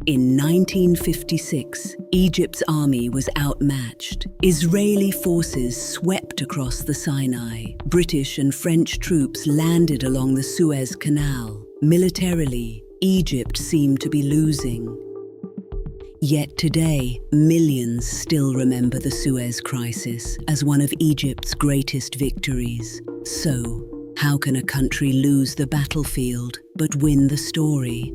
In 1956, Egypt's army was outmatched. Israeli forces swept across the Sinai. British and French troops landed along the Suez Canal. Militarily, Egypt seemed to be losing. Yet today, millions still remember the Suez Crisis as one of Egypt's greatest victories. So, how can a country lose the battlefield but win the story?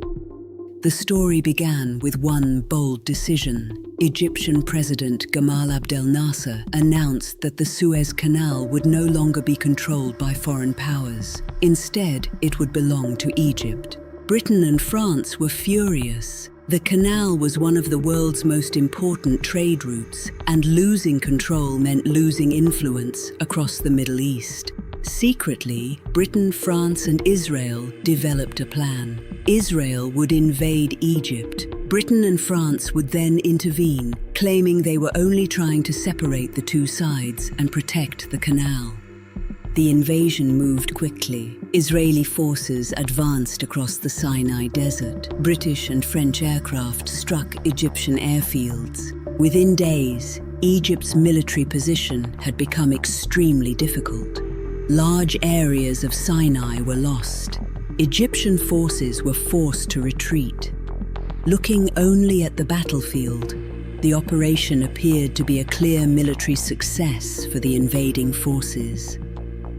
The story began with one bold decision. Egyptian President Gamal Abdel Nasser announced that the Suez Canal would no longer be controlled by foreign powers. Instead, it would belong to Egypt. Britain and France were furious. The canal was one of the world's most important trade routes, and losing control meant losing influence across the Middle East. Secretly, Britain, France, and Israel developed a plan. Israel would invade Egypt. Britain and France would then intervene, claiming they were only trying to separate the two sides and protect the canal. The invasion moved quickly. Israeli forces advanced across the Sinai Desert. British and French aircraft struck Egyptian airfields. Within days, Egypt's military position had become extremely difficult. Large areas of Sinai were lost. Egyptian forces were forced to retreat. Looking only at the battlefield, the operation appeared to be a clear military success for the invading forces.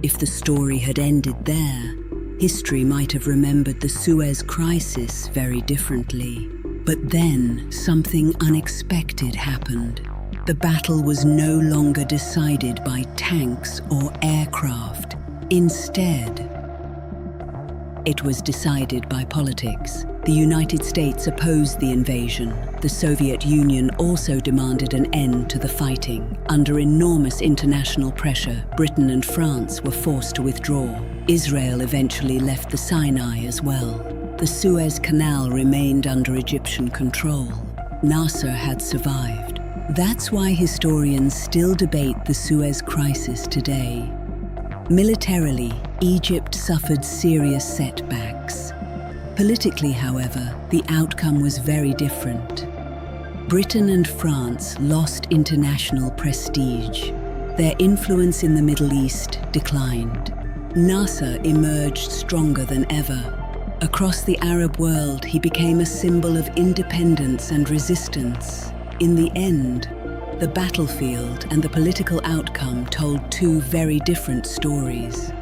If the story had ended there, history might have remembered the Suez Crisis very differently. But then, something unexpected happened. The battle was no longer decided by tanks or aircraft. Instead, it was decided by politics. The United States opposed the invasion. The Soviet Union also demanded an end to the fighting. Under enormous international pressure, Britain and France were forced to withdraw. Israel eventually left the Sinai as well. The Suez Canal remained under Egyptian control. Nasser had survived. That's why historians still debate the Suez Crisis today. Militarily, Egypt suffered serious setbacks. Politically, however, the outcome was very different. Britain and France lost international prestige. Their influence in the Middle East declined. Nasser emerged stronger than ever. Across the Arab world, he became a symbol of independence and resistance. In the end, the battlefield and the political outcome told two very different stories.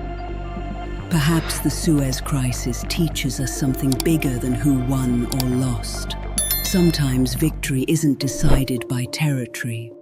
Perhaps the Suez Crisis teaches us something bigger than who won or lost. Sometimes victory isn't decided by territory,